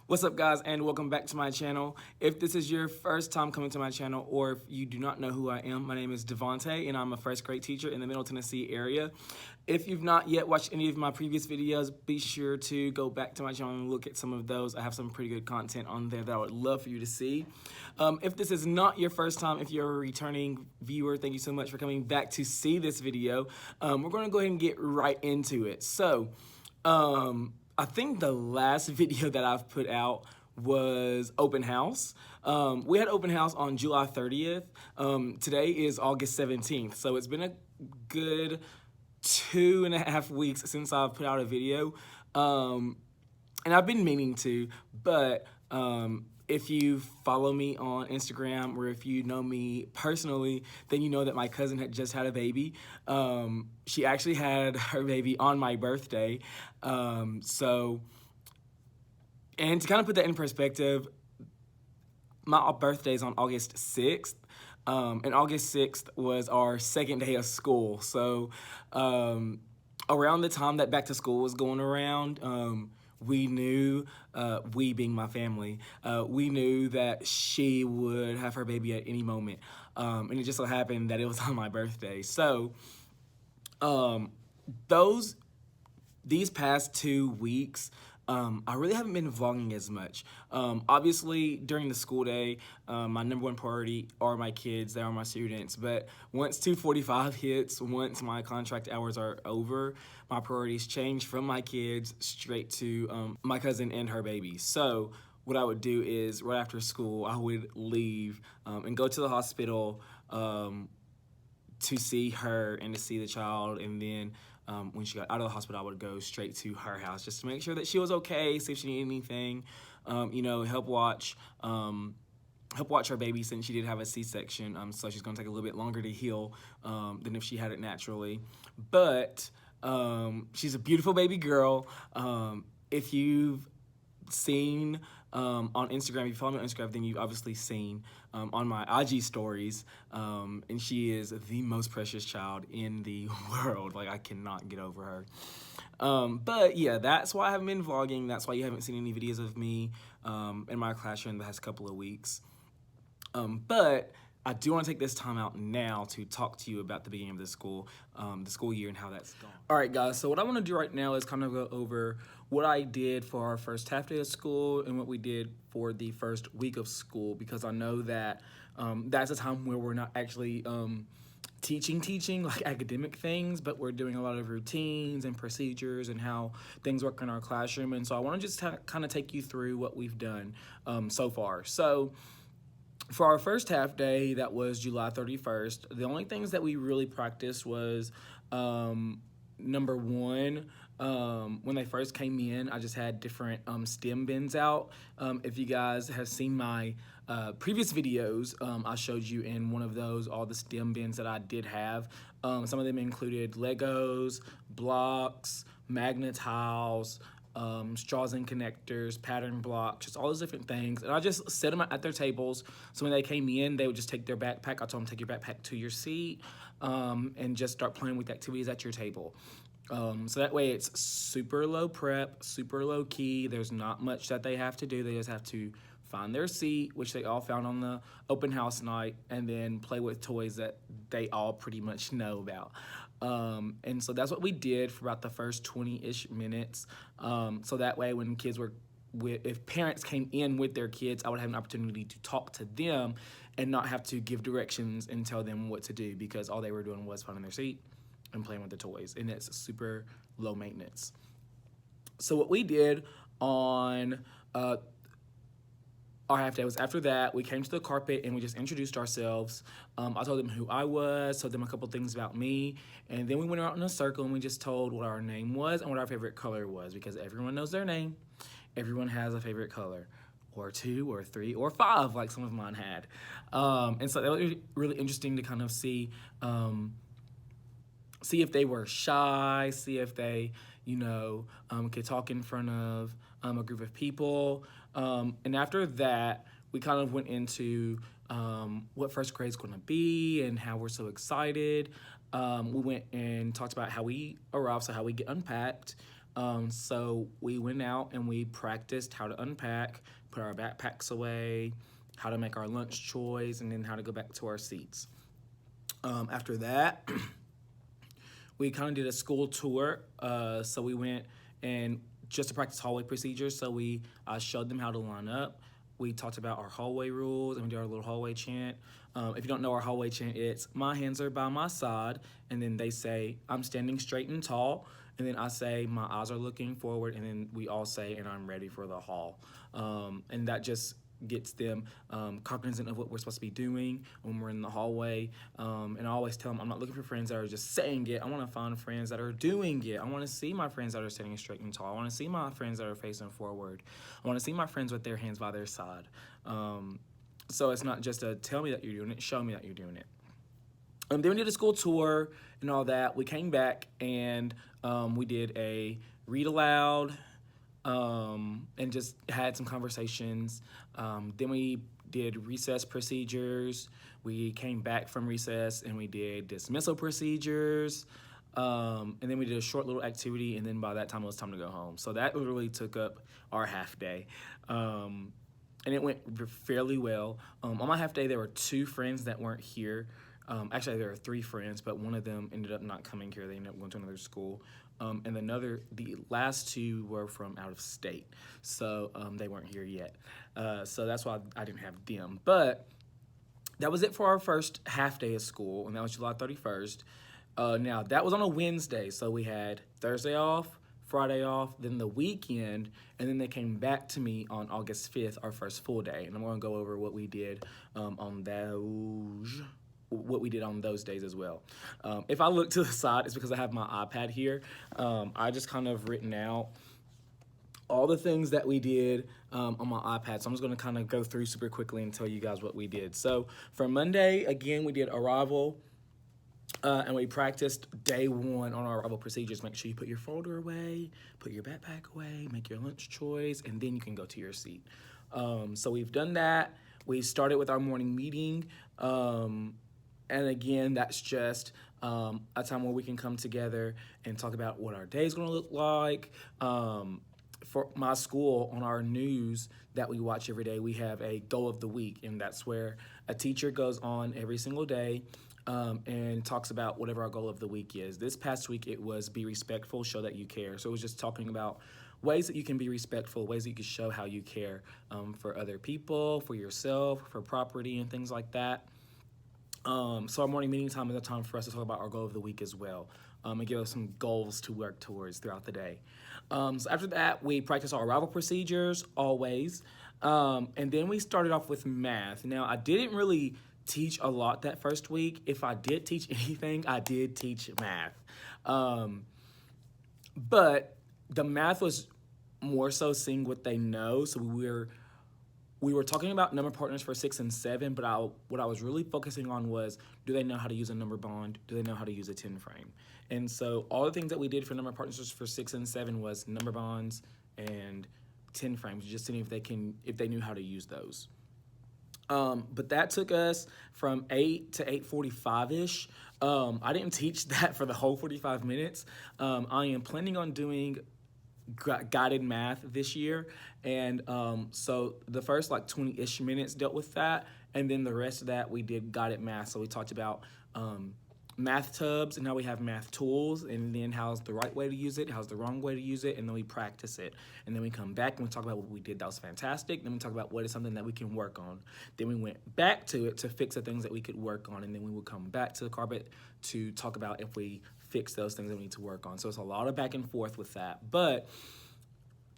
What's up, guys, and welcome back to my channel. If this is your first time coming to my channel, or if you do not know who I am, my name is Devontae, and I'm a first grade teacher in the Middle Tennessee area. If you've not yet watched any of my previous videos, be sure to go back to my channel and look at some of those. I have some pretty good content on there that I would love for you to see. If this is not your first time, if you're a returning viewer, thank you so much for coming back to see this video. We're going to go ahead and get right into it. So, I think the last video that I've put out was open house. We had open house on July 30th. Today is August 17th, so it's been a good 2.5 weeks since I've put out a video. And I've been meaning to, but if you follow me on Instagram or if you know me personally, then you know that my cousin had just had a baby. She actually had her baby on my birthday. And to kind of put that in perspective, my birthday's on August 6th. And August 6th was our second day of school. So around the time that back to school was going around, we knew, we being my family, we knew that she would have her baby at any moment. And it just so happened that it was on my birthday. So these past 2 weeks, I really haven't been vlogging as much. Obviously, during the school day, my number one priority are my kids, they are my students. But once 2:45 hits, once my contract hours are over, my priorities change from my kids straight to my cousin and her baby. So what I would do is right after school, I would leave and go to the hospital to see her and to see the child, and then when she got out of the hospital, I would go straight to her house just to make sure that she was okay, see if she needed anything, you know, help watch her baby since she did have a C-section, so she's gonna take a little bit longer to heal than if she had it naturally. But she's a beautiful baby girl. If you've seen on Instagram, if you follow me on Instagram, then you've obviously seen on my IG stories, and she is the most precious child in the world. Like, I cannot get over her. But yeah, that's why I haven't been vlogging. That's why you haven't seen any videos of me in my classroom the past couple of weeks. But I do want to take this time out now to talk to you about the beginning of the school year and how that's gone. All right, guys, so what I want to do right now is kind of go over what I did for our first half day of school and what we did for the first week of school, because I know that that's a time where we're not actually teaching like academic things, but we're doing a lot of routines and procedures and how things work in our classroom. And so I want to just kind of take you through what we've done so far. So for our first half day, that was July 31st, the only things that we really practiced was, number one, when they first came in, I just had different stem bins out. If you guys have seen my previous videos, I showed you in one of those all the stem bins that I did have. Some of them included Legos, blocks, magnet tiles, straws and connectors, pattern blocks, just all those different things. And I just set them at their tables. So when they came in, they would just take their backpack. I told them, take your backpack to your seat and just start playing with activities at your table. So that way it's super low prep, super low key. There's not much that they have to do. They just have to find their seat, which they all found on the open house night, and then play with toys that they all pretty much know about. And so that's what we did for about the first 20-ish minutes. So that way when kids were if parents came in with their kids, I would have an opportunity to talk to them and not have to give directions and tell them what to do, because all they were doing was finding their seat and playing with the toys, and it's super low maintenance. So what we did on our half day was, after that, we came to the carpet and we just introduced ourselves. I told them who I was, told them a couple things about me, and then we went around in a circle and we just told what our name was and what our favorite color was, because everyone knows their name. Everyone has a favorite color, or 2 or 3 or 5, like some of mine had. And so that was really interesting to kind of see if they were shy, see if they, you know, could talk in front of a group of people. And after that, we kind of went into what first grade is going to be and how we're so excited. We went and talked about how we arrive, so how we get unpacked. So we went out and we practiced how to unpack, put our backpacks away, how to make our lunch choice, and then how to go back to our seats. After that, we kind of did a school tour. So we went and just to practice hallway procedures. So we showed them how to line up. We talked about our hallway rules and we did our little hallway chant. If you don't know our hallway chant, it's my hands are by my side, and then they say I'm standing straight and tall, and then I say my eyes are looking forward, and then we all say and I'm ready for the hall. And that just gets them cognizant of what we're supposed to be doing when we're in the hallway. And I always tell them I'm not looking for friends that are just saying it. I want to find friends that are doing it. I want to see my friends that are standing straight and tall. I want to see my friends that are facing forward. I want to see my friends with their hands by their side. So it's not just a tell me that you're doing it, show me that you're doing it. Then we did a school tour and all that. We came back and we did a read aloud, and just had some conversations. Then we did recess procedures. We came back from recess and we did dismissal procedures. And then we did a short little activity, and then by that time it was time to go home. So that literally took up our half day. And it went fairly well. On my half day, there were 2 friends that weren't here. Actually, there were 3 friends, but one of them ended up not coming here. They ended up going to another school. And the last 2 were from out of state, so they weren't here yet. So that's why I didn't have them. But that was it for our first half day of school, and that was July 31st. Now, that was on a Wednesday, so we had Thursday off, Friday off, then the weekend, and then they came back to me on August 5th, our first full day. And I'm going to go over what we did on those days as well. If I look to the side, it's because I have my iPad here. I just kind of written out all the things that we did on my iPad. So I'm just going to kind of go through super quickly and tell you guys what we did. So for Monday, again, we did arrival. And we practiced day 1 on our arrival procedures. Make sure you put your folder away, put your backpack away, make your lunch choice, and then you can go to your seat. So we've done that. We started with our morning meeting. And again, that's just a time where we can come together and talk about what our day is going to look like. For my school, on our news that we watch every day, we have a goal of the week, and that's where a teacher goes on every single day and talks about whatever our goal of the week is. This past week, it was be respectful, show that you care. So it was just talking about ways that you can be respectful, ways that you can show how you care for other people, for yourself, for property, and things like that. So our morning meeting time is a time for us to talk about our goal of the week as well, and give us some goals to work towards throughout the day. So after that, we practice our arrival procedures, always. And then we started off with math. Now, I didn't really teach a lot that first week. If I did teach anything, I did teach math. But the math was more so seeing what they know. So we were talking about number partners for 6 and 7, but what I was really focusing on was, do they know how to use a number bond? Do they know how to use a 10 frame? And so all the things that we did for number partners for 6 and 7 was number bonds and 10 frames, just seeing if they knew how to use those. But that took us from 8 to 8:45-ish. I didn't teach that for the whole 45 minutes. I am planning on doing guided math this year, and so the first 20-ish minutes dealt with that, and then the rest of that we did guided math. So we talked about math tubs and how we have math tools, and then how's the right way to use it, how's the wrong way to use it, and then we practice it. And then we come back and we talk about what we did that was fantastic. Then we talk about what is something that we can work on. Then we went back to it to fix the things that we could work on, and then we would come back to the carpet to talk about if we fix those things that we need to work on. So it's a lot of back and forth with that. But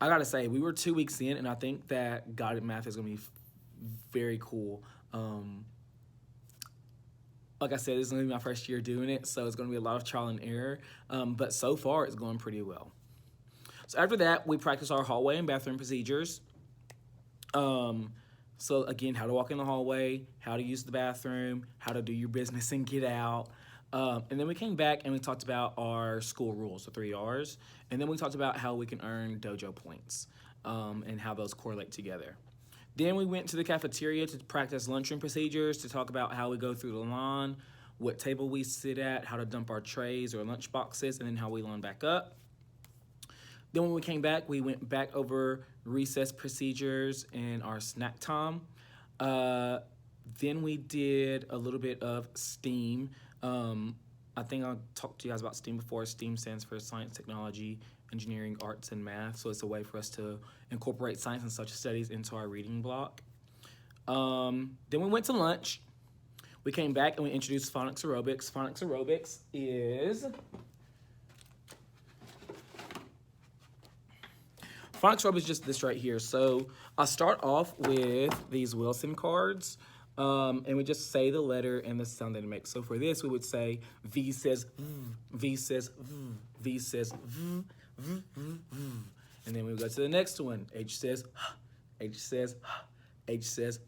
I gotta say, we were 2 weeks in, and I think that guided math is gonna be very cool. Like I said, this is going to be my first year doing it, so it's going to be a lot of trial and error, but so far it's going pretty well. So after that, we practice our hallway and bathroom procedures. So again, how to walk in the hallway, how to use the bathroom, how to do your business and get out. And then we came back and we talked about our school rules, the 3 R's, and then we talked about how we can earn dojo points and how those correlate together. Then we went to the cafeteria to practice lunchroom procedures, to talk about how we go through the line, what table we sit at, how to dump our trays or lunch boxes, and then how we line back up. Then when we came back, we went back over recess procedures and our snack time. Then we did a little bit of STEAM. I think I'll talk to you guys about STEAM before. STEAM stands for Science, Technology, Engineering, Arts, and Math. So it's a way for us to incorporate science and social studies into our reading block. Then we went to lunch. We came back and we introduced phonics aerobics. Phonics aerobics is... Phonics aerobics is just this right here. So I'll start off with these Wilson cards. And we just say the letter and the sound that it makes. So for this, we would say V says V, V says V, V says V, V, V, V. And then we go to the next one. H says H says H says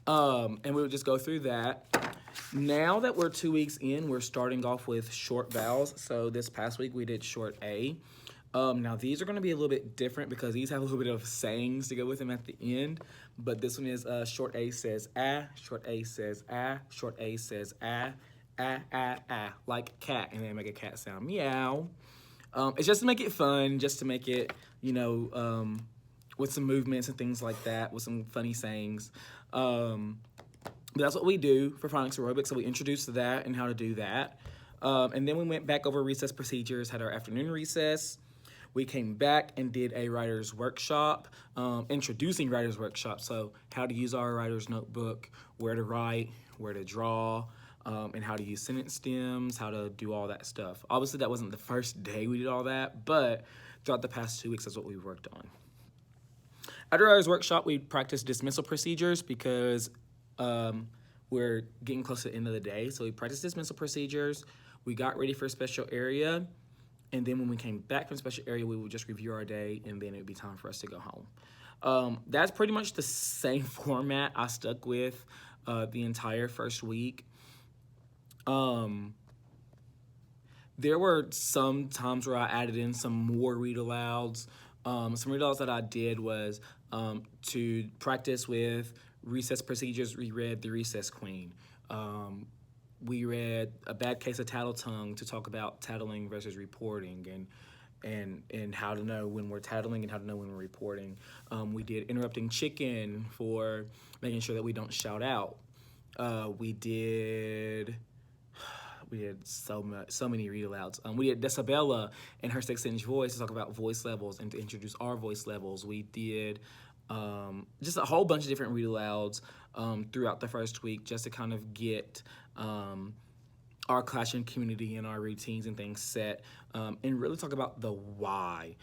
and we would just go through that. Now that we're 2 weeks in, we're starting off with short vowels. So this past week we did short A. Now these are going to be a little bit different because these have a little bit of sayings to go with them at the end. But this one is short A says ah, short A says ah, short A says ah, ah, ah, ah, like cat, and then make a cat sound, meow. It's just to make it fun, just to make it, you know, with some movements and things like that, with some funny sayings. But that's what we do for phonics aerobics, so we introduced that and how to do that. And then we went back over recess procedures, had our afternoon recess. We came back and did a writer's workshop, introducing writer's workshop. So how to use our writer's notebook, where to write, where to draw, and how to use sentence stems, how to do all that stuff. Obviously, that wasn't the first day we did all that, but throughout the past 2 weeks, that's what we worked on. At our writer's workshop, we practiced dismissal procedures because we're getting close to the end of the day. So we practiced dismissal procedures. We got ready for special area. And then when we came back from special area, we would just review our day, and then it would be time for us to go home. That's pretty much the same format I stuck with the entire first week. There were some times where I added in some more read-alouds. Some read-alouds that I did was to practice with recess procedures. We read The Recess Queen. We read A Bad Case of Tattle Tongue to talk about tattling versus reporting and how to know when we're tattling and how to know when we're reporting. We did Interrupting Chicken for making sure that we don't shout out. We did so many read-alouds. We did Decibella and her 6-inch voice to talk about voice levels and to introduce our voice levels. We did just a whole bunch of different read-alouds throughout the first week just to kind of get our classroom community and our routines and things set, and really talk about the why.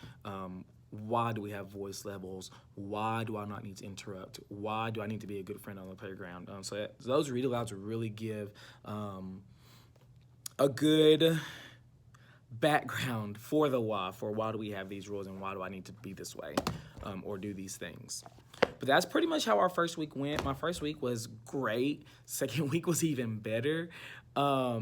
Why do we have voice levels? Why do I not need to interrupt? Why do I need to be a good friend on the playground? So those read-alouds really give a good background for the why, for why do we have these rules and why do I need to be this way or do these things. But that's pretty much how our first week went. My first week was great. Second week was even better. I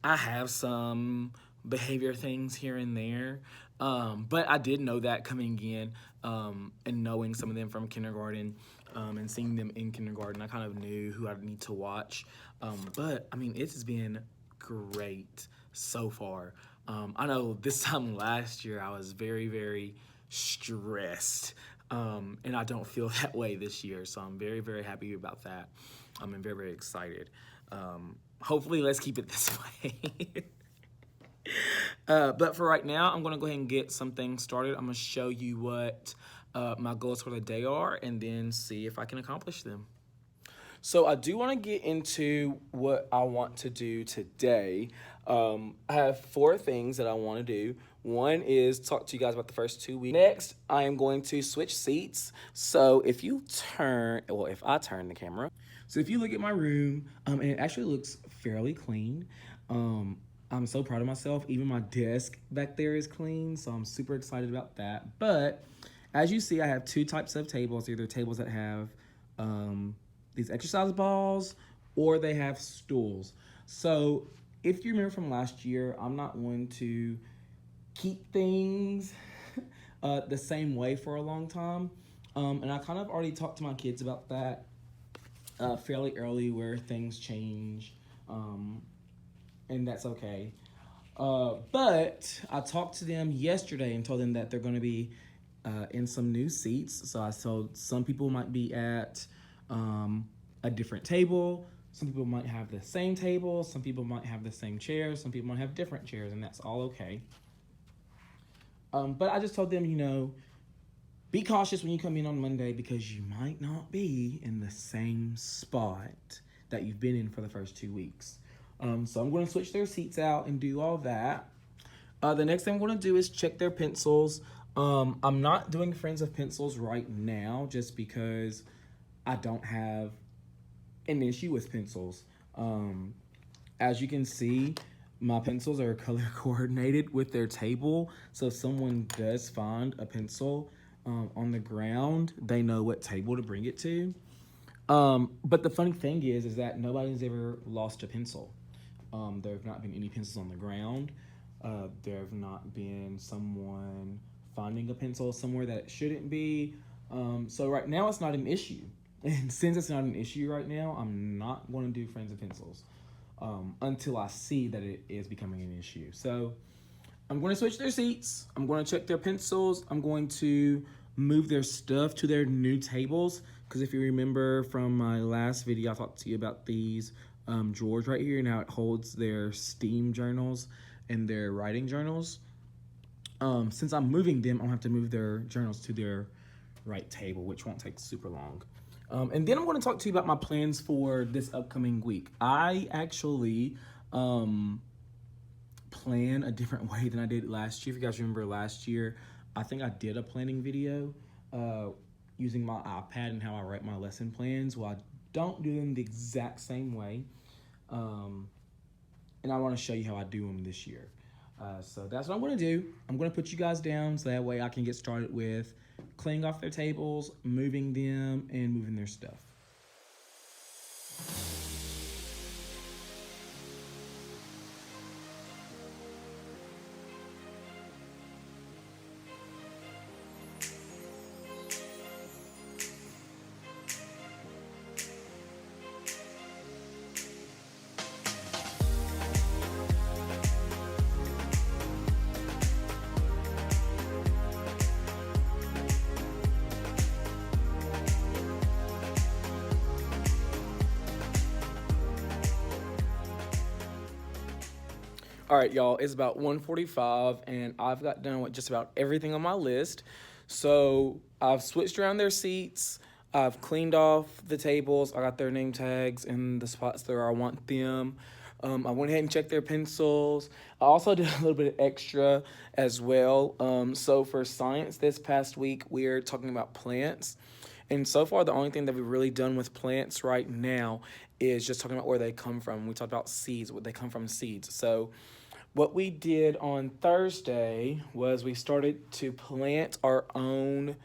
have some behavior things here and there, but I did know that coming in and knowing some of them from kindergarten and seeing them in kindergarten, I kind of knew who I'd need to watch. But, I mean, it's been great so far. I know this time last year I was very, very stressed. And I don't feel that way this year, so I'm very, very happy about that. I'm very, very excited. Hopefully, let's keep it this way. But for right now, I'm going to go ahead and get some things started. I'm going to show you what my goals for the day are and then see if I can accomplish them. So I do want to get into what I want to do today. I have 4 things that I want to do. One is talk to you guys about the first 2 weeks. Next, I am going to switch seats. So if I turn the camera. So if you look at my room, and it actually looks fairly clean. I'm so proud of myself. Even my desk back there is clean, so I'm super excited about that. But as you see, I have 2 types of tables. Either tables that have these exercise balls or they have stools. So if you remember from last year, I'm not one to keep things the same way for a long time. And I kind of already talked to my kids about that fairly early where things change, and that's okay. But I talked to them yesterday and told them that they're going to be in some new seats. So I told some people might be at a different table. Some people might have the same table. Some people might have the same chairs. Some people might have different chairs, and that's all okay. But I just told them, be cautious when you come in on Monday because you might not be in the same spot that you've been in for the first 2 weeks. So I'm going to switch their seats out and do all that. The next thing I'm going to do is check their pencils. I'm not doing friends of pencils right now just because I don't have an issue with pencils. As you can see, my pencils are color coordinated with their table. So if someone does find a pencil on the ground, they know what table to bring it to. But the funny thing is that nobody's ever lost a pencil. There have not been any pencils on the ground. There have not been someone finding a pencil somewhere that it shouldn't be. So right now it's not an issue. And since it's not an issue right now, I'm not going to do friends of pencils until I see that it is becoming an issue. So I'm going to switch their seats. I'm going to check their pencils. I'm going to move their stuff to their new tables. Because if you remember from my last video, I talked to you about these drawers right here and how it holds their STEAM journals and their writing journals. Since I'm moving them, I'll have to move their journals to their right table, which won't take super long. And then I'm going to talk to you about my plans for this upcoming week. I actually plan a different way than I did last year. If you guys remember last year, I think I did a planning video using my iPad and how I write my lesson plans. Well, I don't do them the exact same way. And I want to show you how I do them this year. So that's what I'm going to do. I'm going to put you guys down so that way I can get started with cleaning off their tables, moving them, and moving their stuff. All right, y'all, it's about 1:45, and I've got done with just about everything on my list. So I've switched around their seats. I've cleaned off the tables. I got their name tags in the spots where I want them. I went ahead and checked their pencils. I also did a little bit of extra as well. So for science this past week, we're talking about plants. And so far, the only thing that we've really done with plants right now is just talking about where they come from. We talked about seeds, where they come from seeds. So what we did on Thursday was we started to plant our own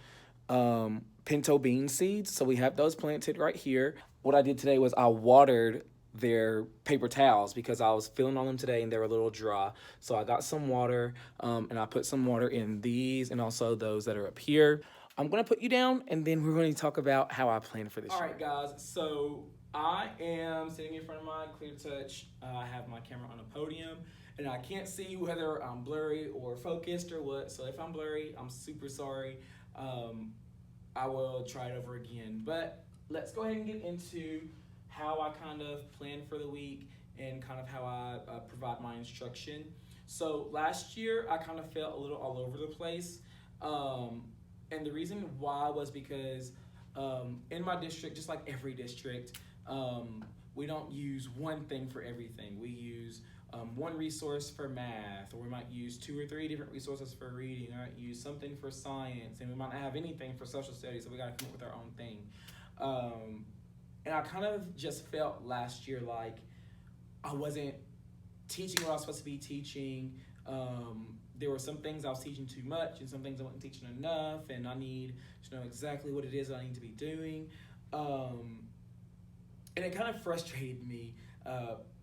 pinto bean seeds. So we have those planted right here. What I did today was I watered their paper towels because I was feeling on them today and they were a little dry. So I got some water and I put some water in these and also those that are up here. I'm going to put you down and then we're going to talk about how I plan for this year. All right, guys. So I am sitting in front of my Clear Touch. I have my camera on a podium and I can't see whether I'm blurry or focused or what. So if I'm blurry, I'm super sorry. I will try it over again. But let's go ahead and get into how I kind of plan for the week and kind of how I provide my instruction. So last year, I kind of felt a little all over the place. And the reason why was because in my district, just like every district, we don't use one thing for everything. We use one resource for math, or we might use 2 or 3 different resources for reading, or might use something for science, and we might not have anything for social studies, so we gotta come up with our own thing. And I kind of just felt last year like I wasn't teaching what I was supposed to be teaching. There were some things I was teaching too much and some things I wasn't teaching enough, and I need to know exactly what it is I need to be doing. And it kind of frustrated me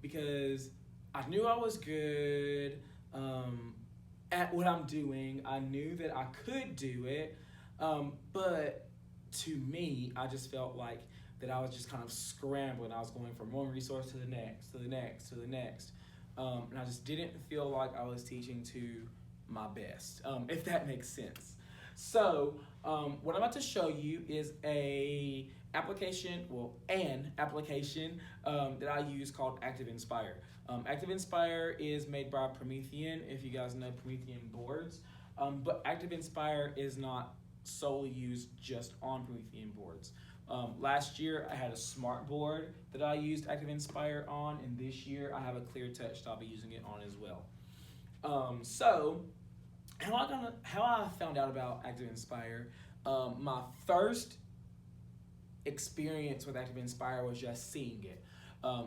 because I knew I was good at what I'm doing. I knew that I could do it, but to me, I just felt like that I was just kind of scrambling. I was going from one resource to the next, to the next, to the next. and I just didn't feel like I was teaching to my best, if that makes sense. So what I'm about to show you is an application that I use called ActivInspire. ActivInspire is made by Promethean, if you guys know Promethean boards, but ActivInspire is not solely used just on Promethean boards. Last year I had a smart board that I used ActivInspire on, and this year I have a clear touch that I'll be using it on as well. So how I found out about ActivInspire, my first experience with ActivInspire was just seeing it.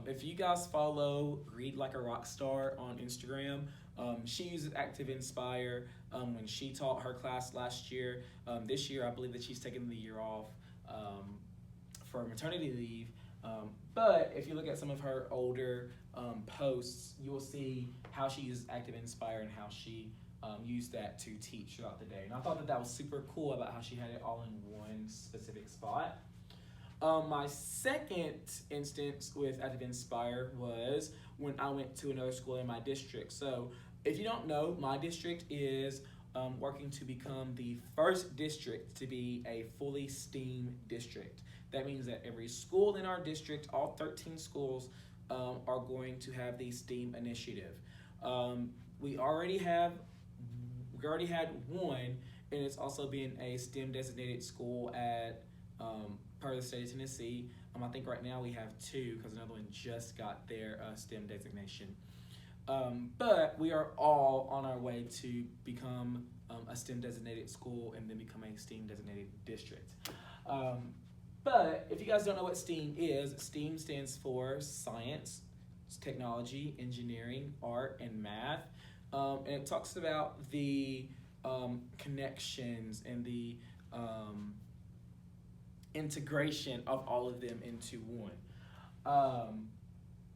If you guys follow Read Like a Rockstar on Instagram, she uses ActivInspire when she taught her class last year. This year I believe that she's taken the year off for maternity leave. But if you look at some of her older posts, you will see how she uses ActivInspire and how she used that to teach throughout the day. And I thought that was super cool about how she had it all in one specific spot. My second instance with ActivInspire was when I went to another school in my district. So if you don't know, my district is working to become the first district to be a fully STEAM district. That means that every school in our district, all 13 schools, are going to have the STEAM initiative. We already had one, and it's also been a STEM designated school at part of the state of Tennessee. I think right now we have two because another one just got their STEM designation. But we are all on our way to become a STEM designated school and then become a STEAM designated district. But if you guys don't know what STEAM is, STEAM stands for science, technology, engineering, art, and math. And it talks about the connections and the integration of all of them into one.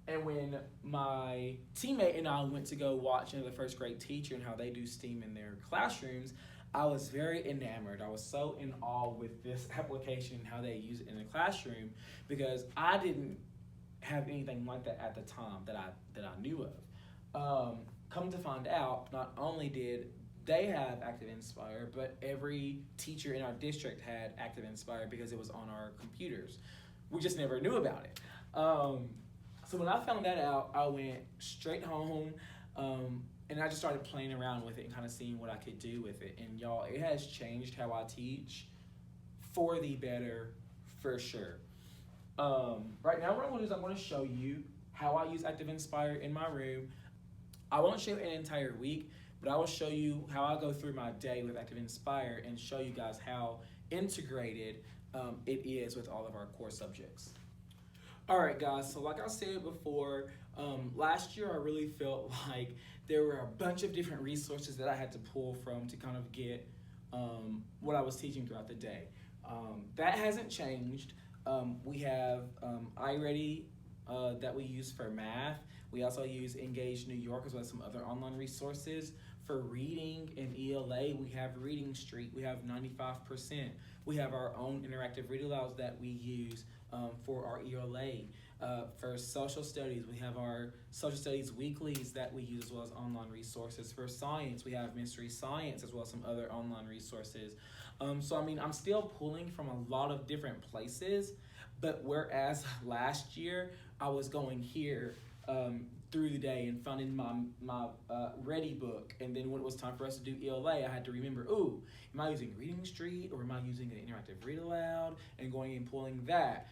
And when my teammate and I went to go watch another first grade teacher and how they do STEAM in their classrooms, I was very enamored. I was so in awe with this application and how they use it in the classroom, because I didn't have anything like that at the time that I knew of. Come to find out, not only did they have ActivInspire, but every teacher in our district had ActivInspire because it was on our computers. We just never knew about it. So when I found that out, I went straight home, and I just started playing around with it and kind of seeing what I could do with it. And y'all, it has changed how I teach for the better, for sure. Right now what I'm going to do is I'm going to show you how I use ActivInspire in my room. I won't show you an entire week, but I will show you how I go through my day with ActivInspire and show you guys how integrated it is with all of our core subjects. Alright guys, so like I said before, last year I really felt like there were a bunch of different resources that I had to pull from to kind of get what I was teaching throughout the day. That hasn't changed. We have iReady that we use for math. We also use Engage New York as well as some other online resources. For reading and ELA, we have Reading Street, we have 95%. We have our own interactive read alouds that we use for our ELA. For social studies, we have our social studies weeklies that we use as well as online resources. For science, we have Mystery Science as well as some other online resources. So I mean, I'm still pulling from a lot of different places, but whereas last year I was going here through the day and finding my ready book, and then when it was time for us to do ELA, I had to remember, ooh, am I using Reading Street or am I using an interactive read aloud, and going and pulling that.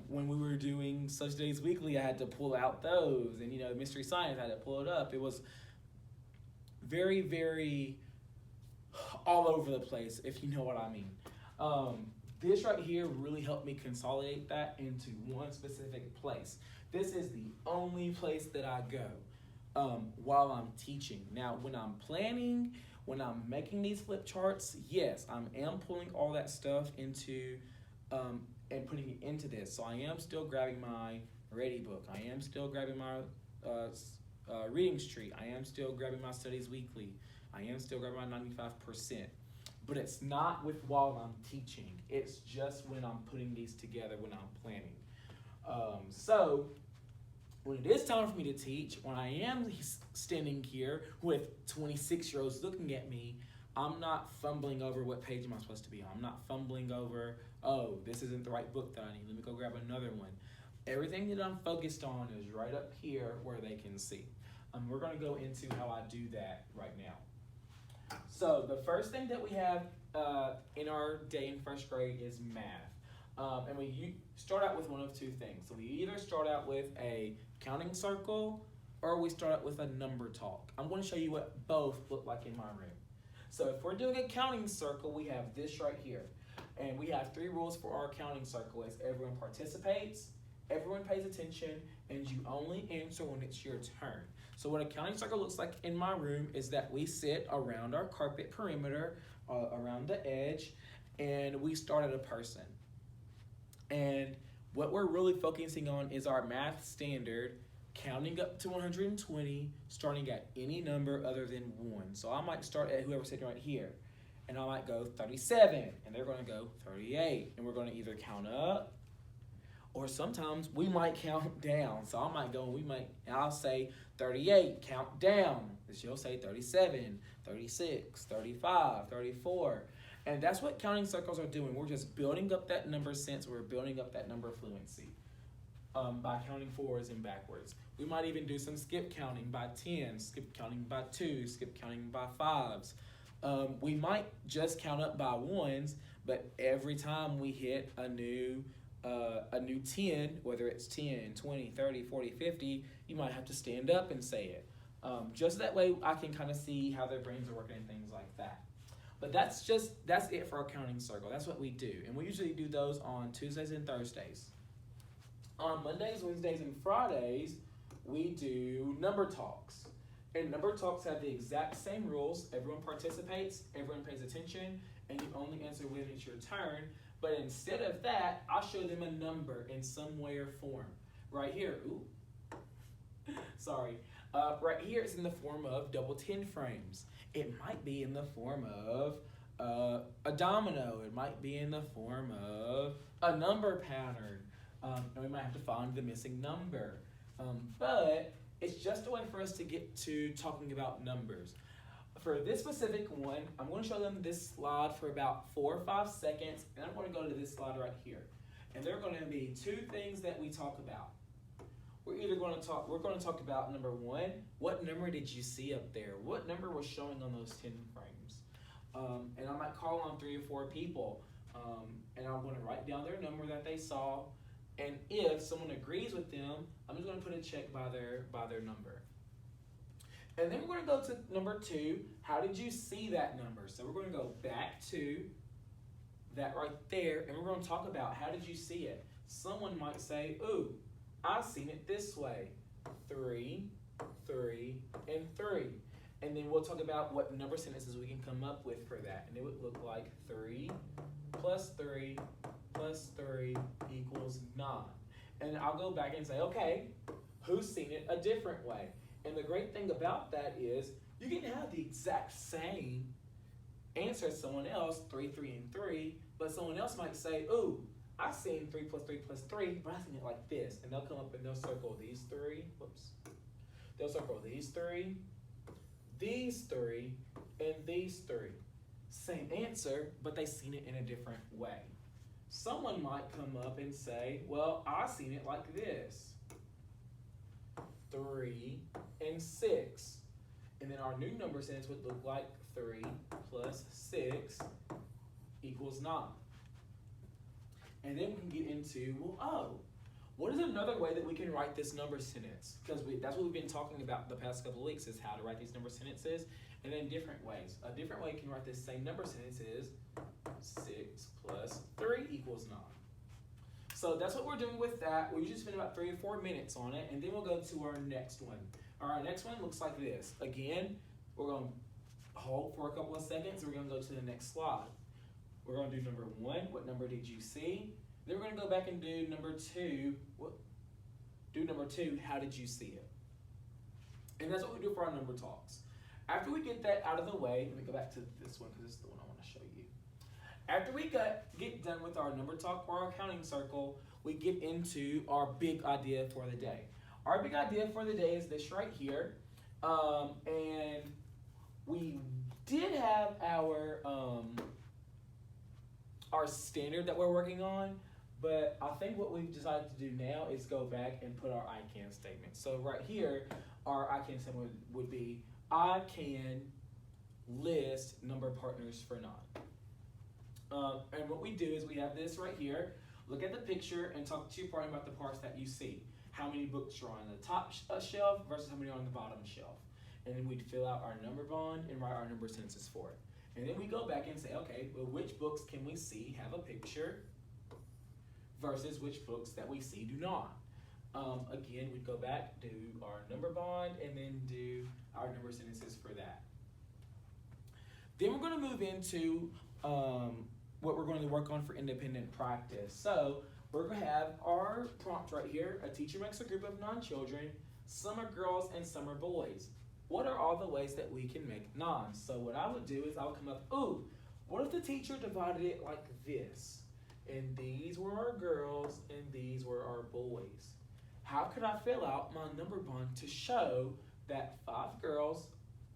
When we were doing Social Studies Weekly, I had to pull out those, and Mystery Science, I had to pull it up. It was very, very all over the place, if you know what I mean. This right here really helped me consolidate that into one specific place. This is the only place that I go while I'm teaching. Now, when I'm planning, when I'm making these flip charts, yes, I am pulling all that stuff into and putting it into this. So I am still grabbing my Ready book. I am still grabbing my Reading Street. I am still grabbing my Studies Weekly. I am still grabbing my 95%. But it's not with while I'm teaching. It's just when I'm putting these together, when I'm planning. So when it is time for me to teach, when I am standing here with 26-year-olds looking at me, I'm not fumbling over what page am I supposed to be on. I'm not fumbling over, oh, this isn't the right book that I need. Let me go grab another one. Everything that I'm focused on is right up here where they can see. We're going to go into how I do that right now. So the first thing that we have in our day in first grade is math. And we start out with one of two things. So we either start out with a counting circle or we start out with a number talk. I'm going to show you what both look like in my room. So if we're doing a counting circle, we have this right here. And we have 3 rules for our counting circle. It's everyone participates, everyone pays attention, and you only answer when it's your turn. So what a counting circle looks like in my room is that we sit around our carpet perimeter, around the edge, and we start at a person. And what we're really focusing on is our math standard, counting up to 120, starting at any number other than 1. So I might start at whoever's sitting right here, and I might go 37, and they're going to go 38, and we're going to either count up, or sometimes we might count down. So I might go, I'll say 38, count down. And she'll say 37, 36, 35, 34. And that's what counting circles are doing. We're just building up that number sense. We're building up that number fluency by counting forwards and backwards. We might even do some skip counting by 10, skip counting by 2, skip counting by 5s. We might just count up by 1s, but every time we hit a new 10, whether it's 10, 20, 30, 40, 50, you might have to stand up and say it. Just that way I can kind of see how their brains are working and things like that. But that's it for our counting circle. That's what we do. And we usually do those on Tuesdays and Thursdays. On Mondays, Wednesdays, and Fridays, we do number talks. And number talks have the exact same rules. Everyone participates, everyone pays attention, and you only answer when it's your turn. But instead of that, I'll show them a number in some way or form. Right here, sorry. Right here it's in the form of double 10 frames. It might be in the form of a domino. It might be in the form of a number pattern. And we might have to find the missing number. But it's just a way for us to get to talking about numbers. For this specific one, I'm going to show them this slide for about 4 or 5 seconds, and I'm going to go to this slide right here. And there are going to be 2 things that we talk about. We're going to talk about number 1, what number did you see up there? What number was showing on those 10 frames? And I might call on 3 or 4 people, and I'm going to write down their number that they saw. And if someone agrees with them, I'm just going to put a check by their number. And then we're going to go to number 2. How did you see that number? So we're going to go back to that right there, and we're going to talk about how did you see it. Someone might say, ooh, I've seen it this way. 3, 3, and 3. And then we'll talk about what number sentences we can come up with for that. And it would look like 3 plus 3 plus 3 equals 9. And I'll go back and say, okay, who's seen it a different way? And the great thing about that is you can have the exact same answer as someone else, 3, 3, and 3, but someone else might say, ooh, I've seen 3 plus 3 plus 3, but I've seen it like this. And they'll come up and they'll circle these 3. They'll circle these 3, and these 3. Same answer, but they've seen it in a different way. Someone might come up and say, well, I've seen it like this. 3 and 6. And then our new number sentence would look like 3 plus 6 equals 9. And then we can get into, well, oh, what is another way that we can write this number sentence? Because that's what we've been talking about the past couple of weeks, is how to write these number sentences, and then different ways. A different way you can write this same number sentence is 6 plus 3 equals 9. So that's what we're doing with that. We usually spend about 3 or 4 minutes on it, and then we'll go to our next one. Our next one looks like this. Again, we're going to hold for a couple of seconds, and we're going to go to the next slide. We're going to do number 1, what number did you see? Then we're going to go back and do number 2, how did you see it? And that's what we do for our number talks. After we get that out of the way, let me go back to this one because this is the one I want to show you. After we get done with our number talk or our counting circle, we get into our big idea for the day. Our big idea for the day is this right here. And we did have our standard that we're working on, but I think what we've decided to do now is go back and put our I can statement. So right here, our I can statement would be, I can list number of partners for non. And what we do is we have this right here. Look at the picture and talk to your partner about the parts that you see. How many books are on the top shelf versus how many are on the bottom shelf. And then we'd fill out our number bond and write our number sentences for it. And then we go back and say, okay, well, which books can we see have a picture versus which books that we see do not. Again, we'd go back, do our number bond, and then do our number sentences for that. Then we're going to move into what we're going to work on for independent practice. So we're going to have our prompt right here. A teacher makes a group of non-children. Some are girls and some are boys. What are all the ways that we can make nons? So what I would do is I would come up, ooh, what if the teacher divided it like this? And these were our girls and these were our boys. How could I fill out my number bond to show that 5 girls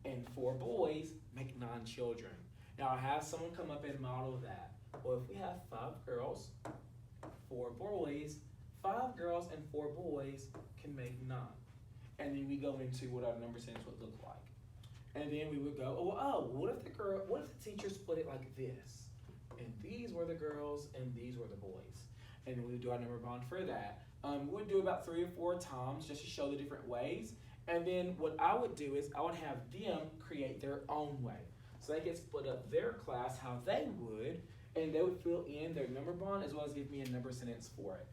and 4 boys make 9 children? Now I have someone come up and model that. Well, if we have 5 girls, 4 boys, 5 girls and 4 boys can make 9. And then we go into what our number sentence would look like. And then we would go, what if the teacher split it like this? And these were the girls and these were the boys. And then we would do our number bond for that. We would do about 3 or 4 times just to show the different ways. And then what I would do is I would have them create their own way. So they could split up their class how they would, and they would fill in their number bond as well as give me a number sentence for it.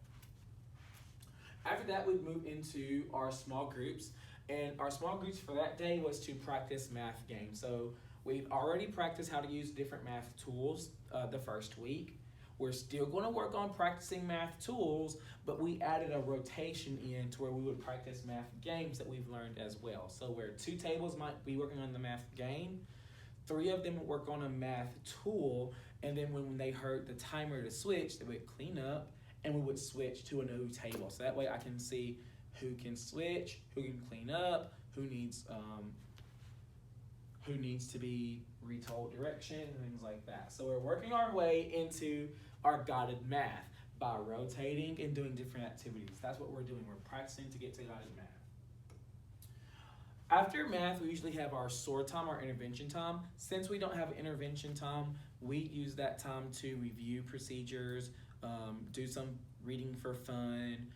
After that, we'd move into our small groups. And our small groups for that day was to practice math games. So we've already practiced how to use different math tools the first week. We're still going to work on practicing math tools, but we added a rotation in to where we would practice math games that we've learned as well. So where 2 tables might be working on the math game, 3 of them would work on a math tool, and then when they heard the timer to switch, they would clean up and we would switch to a new table. So that way I can see who can switch, who can clean up, who needs to be retold direction, and things like that. So we're working our way into our guided math by rotating and doing different activities. That's what we're doing. We're practicing to get to guided math. After math, we usually have our SOAR time, our intervention time. Since we don't have intervention time, we use that time to review procedures, do some reading for fun,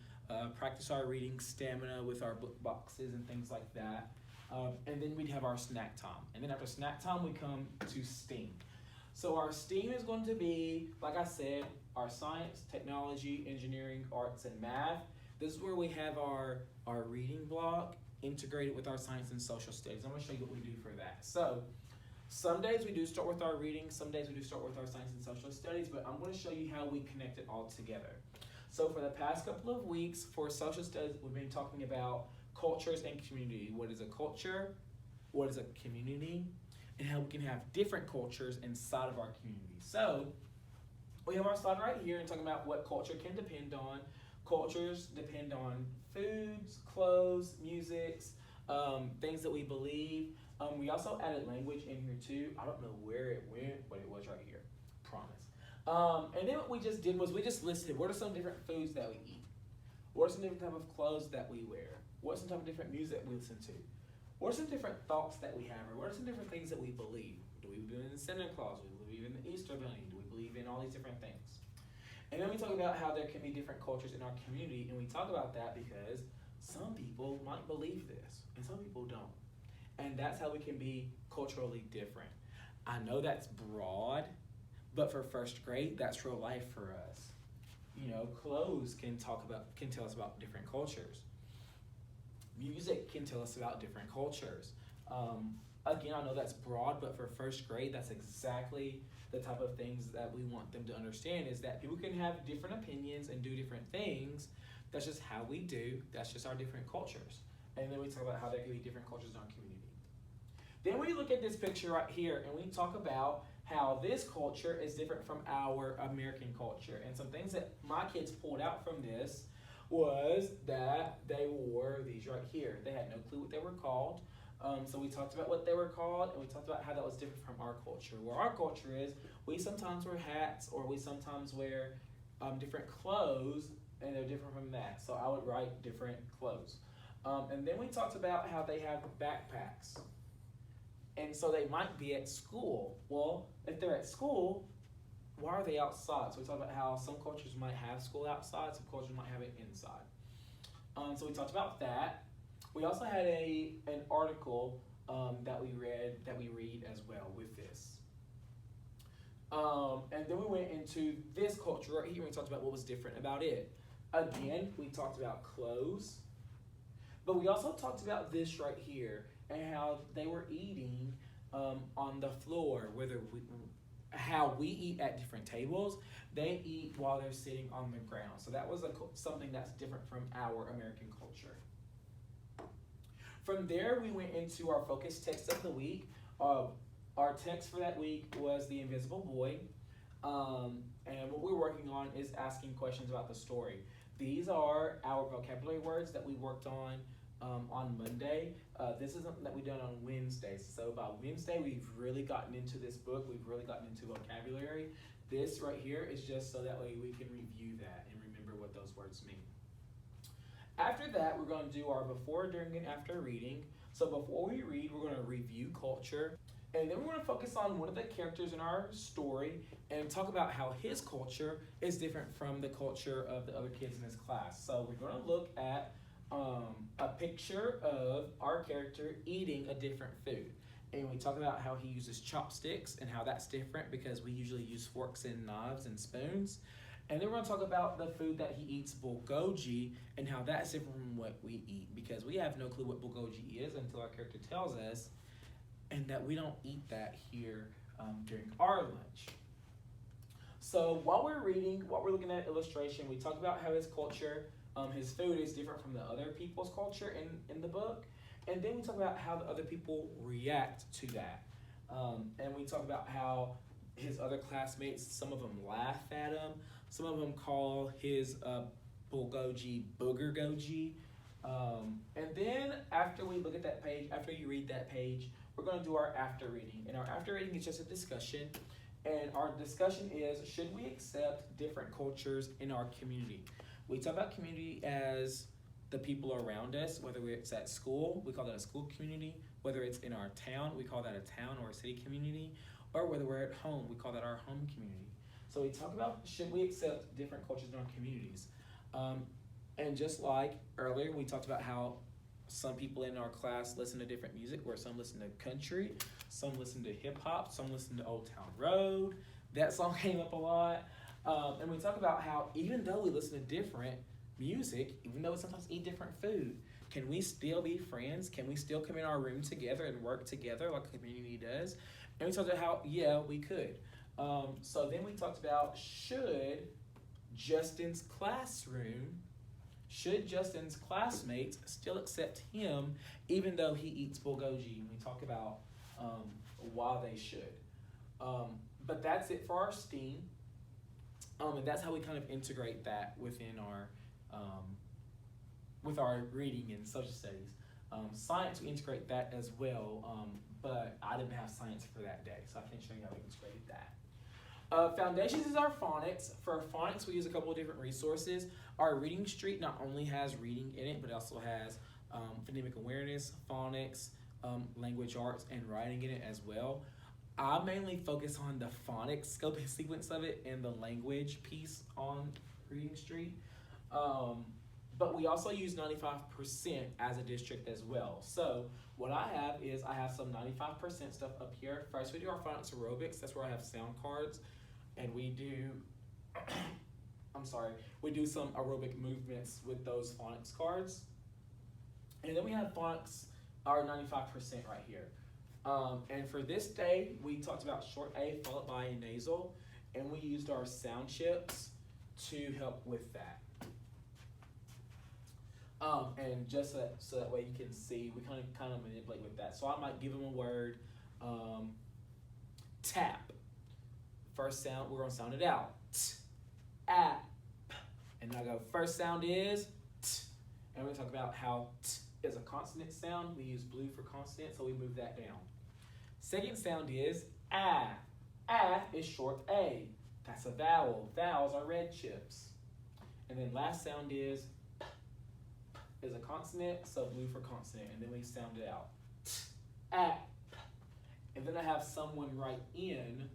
practice our reading stamina with our book boxes and things like that. And then we'd have our snack time. And then after snack time, we come to STEAM. So our STEAM is going to be, like I said, our science, technology, engineering, arts, and math. This is where we have our reading block integrated with our science and social studies. I'm going to show you what we do for that. So some days we do start with our reading, some days we do start with our science and social studies, but I'm going to show you how we connect it all together. So for the past couple of weeks, for social studies, we've been talking about cultures and community. What is a culture? What is a community? And how we can have different cultures inside of our community. So we have our slide right here and talking about what culture can depend on. Cultures depend on foods, clothes, musics, things that we believe. We also added language in here too. I don't know where it went, but it was right here. Promise. And then what we just did was we just listed what are some different foods that we eat. What are some different type of clothes that we wear? What's some type of different music we listen to? What are some different thoughts that we have? Or what are some different things that we believe? Do we believe in Santa Claus? Do we believe in the Easter Bunny? Do we believe in all these different things? And then we talk about how there can be different cultures in our community, and we talk about that because some people might believe this, and some people don't. And that's how we can be culturally different. I know that's broad, but for first grade, that's real life for us. You know, clothes can tell us about different cultures. Music can tell us about different cultures. Again, I know that's broad, but for first grade, that's exactly the type of things that we want them to understand, is that people can have different opinions and do different things. That's just how we do. That's just our different cultures. And then we talk about how there can be different cultures in our community. Then we look at this picture right here, and we talk about how this culture is different from our American culture. And some things that my kids pulled out from this was that they wore these right here. They had no clue what they were called. So we talked about what they were called, and we talked about how that was different from our culture. Where our culture is, we sometimes wear hats, or we sometimes wear different clothes, and they're different from that. So I would write different clothes. And then we talked about how they have backpacks. And so they might be at school. Well, if they're at school, why are they outside? So we talked about how some cultures might have school outside, some cultures might have it inside. So we talked about that. We also had an article that we read as well with this. And then we went into this culture right here and we talked about what was different about it. Again, we talked about clothes, but we also talked about this right here and how they were eating on the floor, how we eat at different tables, they eat while they're sitting on the ground. So that was something that's different from our American culture. From there, we went into our focus text of the week. Our text for that week was The Invisible Boy. And what we're working on is asking questions about the story. These are our vocabulary words that we worked on Monday. This is something that we've done on Wednesdays. So by Wednesday, we've really gotten into this book. We've really gotten into vocabulary. This right here is just so that way we can review that and remember what those words mean. After that, we're going to do our before, during, and after reading. So before we read, we're going to review culture. And then we're going to focus on one of the characters in our story and talk about how his culture is different from the culture of the other kids in his class. So we're going to look at a picture of our character eating a different food. And we talk about how he uses chopsticks and how that's different because we usually use forks and knives and spoons. And then we're going to talk about the food that he eats, bulgogi, and how that's different from what we eat because we have no clue what bulgogi is until our character tells us, and that we don't eat that here during our lunch. So while we're reading, while we're looking at illustration, we talk about how his culture, his food is different from the other people's culture in the book. And then we talk about how the other people react to that. And we talk about how his other classmates, some of them laugh at him. Some of them call his bulgogi booger goji. And then after we look at that page, after you read that page, we're going to do our after reading. And our after reading is just a discussion. And our discussion is, should we accept different cultures in our community? We talk about community as the people around us, whether it's at school, we call that a school community. Whether it's in our town, we call that a town or a city community. Or whether we're at home, we call that our home community. So we talk about, should we accept different cultures in our communities? And just like earlier, we talked about how some people in our class listen to different music, where some listen to country, some listen to hip hop, some listen to Old Town Road. That song came up a lot. And we talk about how even though we listen to different music, even though we sometimes eat different food, can we still be friends? Can we still come in our room together and work together like a community does? And we talked about how, yeah, we could. So then we talked about, should Justin's classmates still accept him even though he eats bulgogi? And we talk about why they should. But that's it for our STEAM. And that's how we kind of integrate that within our with our reading and social studies. Science, we integrate that as well, but I didn't have science for that day, so I can't show you how we integrated that. Foundations is our phonics. For phonics, we use a couple of different resources. Our reading street not only has reading in it, but it also has phonemic awareness, phonics, language arts, and writing in it as well. I mainly focus on the phonics scope and sequence of it and the language piece on reading street. But we also use 95% as a district as well. So what I have some 95% stuff up here. First, we do our phonics aerobics. That's where I have sound cards. And we do, we do some aerobic movements with those phonics cards. And then we have phonics, our 95% right here. And for this day, we talked about short A followed by a nasal. And we used our sound chips to help with that. And just so that way you can see, we kind of manipulate with that. So I might give them a word, tap. First sound, we're gonna sound it out. T, app. And I go, first sound is And we're going to talk about how t is a consonant sound. We use blue for consonant, so we move that down. Second sound is ah. Ah is short A. That's a vowel. Vowels are red chips. And then last sound is p. P is a consonant, so blue for consonant. And then we sound it out. T, ah, p. And then I have someone write in.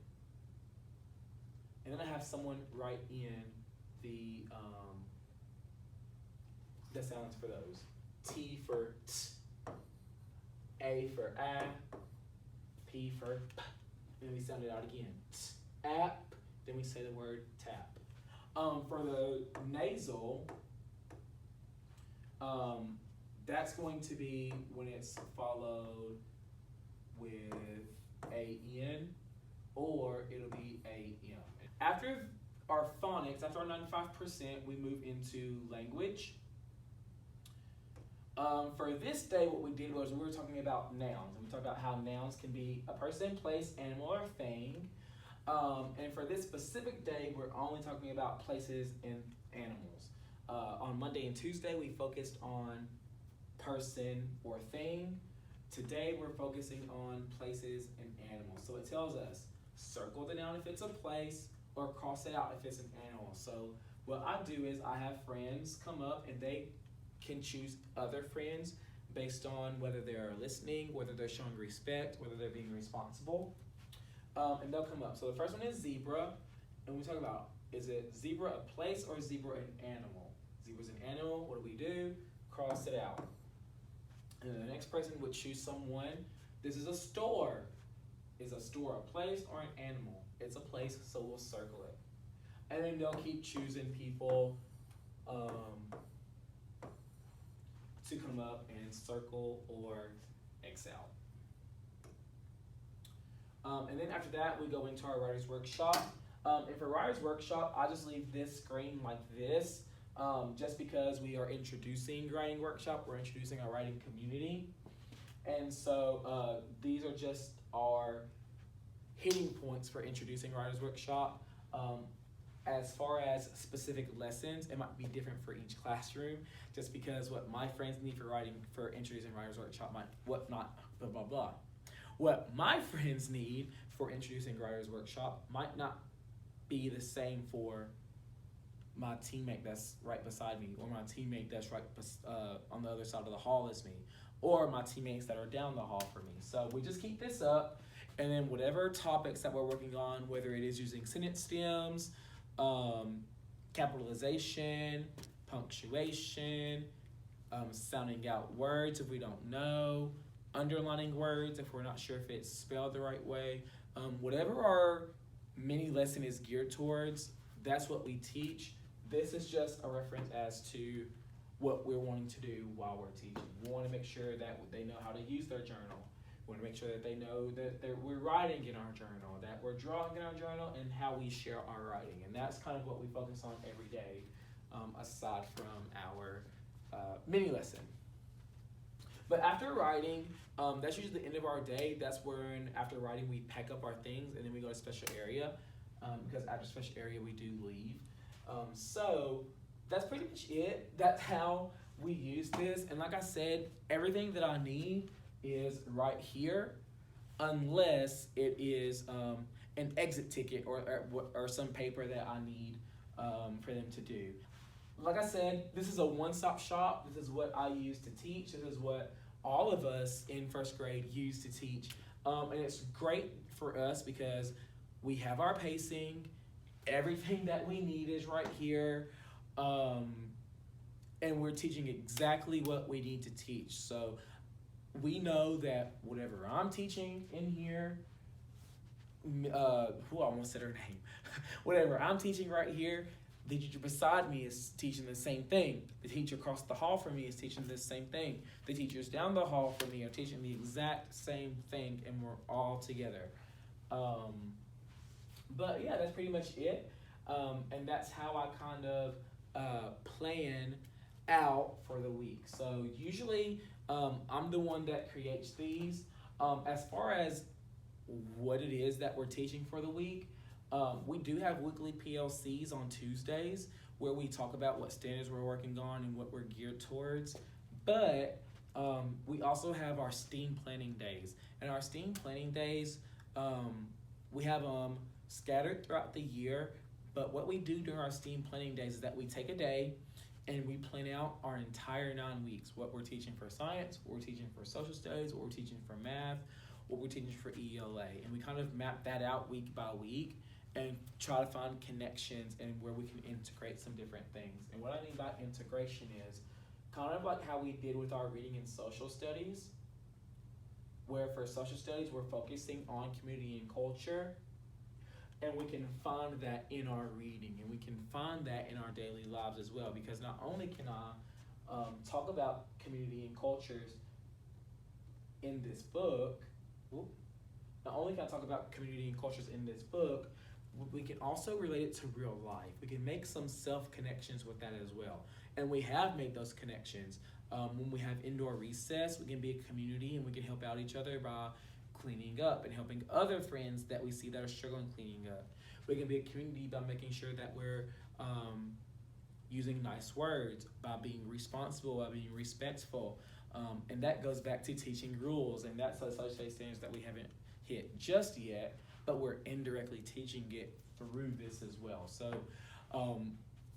And then I have someone write in the sounds for those. T for t, A for ah, P for p. And then we sound it out again. T, app. Then we say the word tap. For the nasal, that's going to be when it's followed with A-N, or it'll be A-M. After our phonics, after our 95%, we move into language. For this day, what we did was we were talking about nouns. And we talked about how nouns can be a person, place, animal, or thing. And for this specific day, we're only talking about places and animals. On Monday and Tuesday, we focused on person or thing. Today, we're focusing on places and animals. So it tells us, circle the noun if it's a place, or cross it out if it's an animal. So what I do is I have friends come up and they can choose other friends based on whether they're listening, whether they're showing respect, whether they're being responsible. And they'll come up. So the first one is zebra, and we talk about, is it zebra a place or zebra an animal? Zebra's an animal, what do? Cross it out. And then the next person would choose someone. This is a store. Is a store a place or an animal? It's a place, so we'll circle it. And then they'll keep choosing people to come up and circle or X out. And then after that, we go into our writer's workshop. And for writer's workshop, I just leave this screen like this, just because we are introducing writing workshop. We're introducing our writing community. And so these are just our hitting points for introducing writer's workshop. As far as specific lessons, it might be different for each classroom, just because what my friends need for introducing writer's workshop what my friends need for introducing writer's workshop might not be the same for my teammate that's right beside me, or my teammate that's right on the other side of the hall as me, or my teammates that are down the hall from me. So we just keep this up, and then whatever topics that we're working on, whether it is using sentence stems, capitalization, punctuation, sounding out words if we don't know, underlining words if we're not sure if it's spelled the right way. Whatever our mini lesson is geared towards, that's what we teach. This is just a reference as to what we're wanting to do while we're teaching. We want to make sure that they know how to use their journal. We want to make sure that they know that we're writing in our journal, that we're drawing in our journal, and how we share our writing. And that's kind of what we focus on every day, aside from our mini lesson. But after writing, that's usually the end of our day. That's when, after writing, we pack up our things and then we go to special area, because after special area, we do leave. So that's pretty much it. That's how we use this. And like I said, everything that I need is right here, unless it is an exit ticket or some paper that I need for them to do. Like I said, this is a one-stop shop. This is what I use to teach. This is what all of us in first grade use to teach. And it's great for us because we have our pacing. Everything that we need is right here. And we're teaching exactly what we need to teach. So we know that whatever I'm teaching in here, I almost said her name. Whatever I'm teaching right here, the teacher beside me is teaching the same thing. The teacher across the hall from me is teaching the same thing. The teachers down the hall from me are teaching the exact same thing, and we're all together. But yeah, that's pretty much it. And that's how I kind of plan out for the week. So usually I'm the one that creates these. As far as what it is that we're teaching for the week, We do have weekly PLCs on Tuesdays where we talk about what standards we're working on and what we're geared towards. But we also have our STEAM planning days. And our STEAM planning days, we have them scattered throughout the year. But what we do during our STEAM planning days is that we take a day and we plan out our entire 9 weeks, what we're teaching for science, what we're teaching for social studies, what we're teaching for math, what we're teaching for ELA. And we kind of map that out week by week and try to find connections and where we can integrate some different things. And what I mean by integration is kind of like how we did with our reading and social studies, where for social studies we're focusing on community and culture, and we can find that in our reading, and we can find that in our daily lives as well, because not only can I talk about community and cultures in this book, not only can I talk about community and cultures in this book, we can also relate it to real life. We can make some self-connections with that as well. And we have made those connections. When we have indoor recess, we can be a community and we can help out each other by cleaning up and helping other friends that we see that are struggling cleaning up. We can be a community by making sure that we're using nice words, by being responsible, by being respectful. And that goes back to teaching rules, and that's the social studies standards that we haven't hit just yet, but we're indirectly teaching it through this as well. So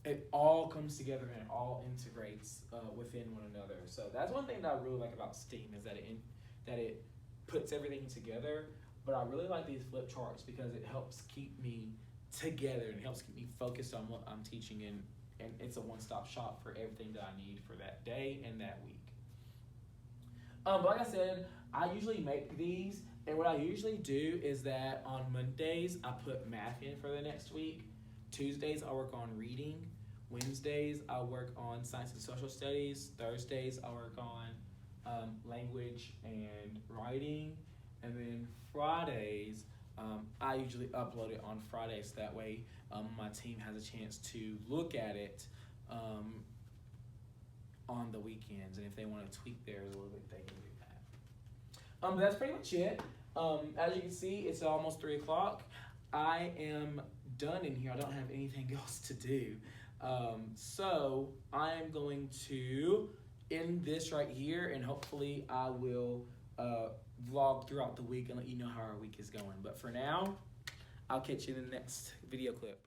it all comes together and it all integrates within one another. So that's one thing that I really like about STEAM, is that it puts everything together. But I really like these flip charts because it helps keep me together and helps keep me focused on what I'm teaching, and it's a one-stop shop for everything that I need for that day and that week. But like I said, I usually make these, and what I usually do is that on Mondays, I put math in for the next week. Tuesdays, I work on reading. Wednesdays, I work on science and social studies. Thursdays, I work on language and writing. And then Fridays, I usually upload it on Fridays. That way, my team has a chance to look at it on the weekends, and if they want to tweak theirs a little bit, they can do that. But that's pretty much it. As you can see, it's almost 3 o'clock. I am done in here. I don't have anything else to do. So I am going to end this right here, and hopefully I will vlog throughout the week and let you know how our week is going. But for now, I'll catch you in the next video clip.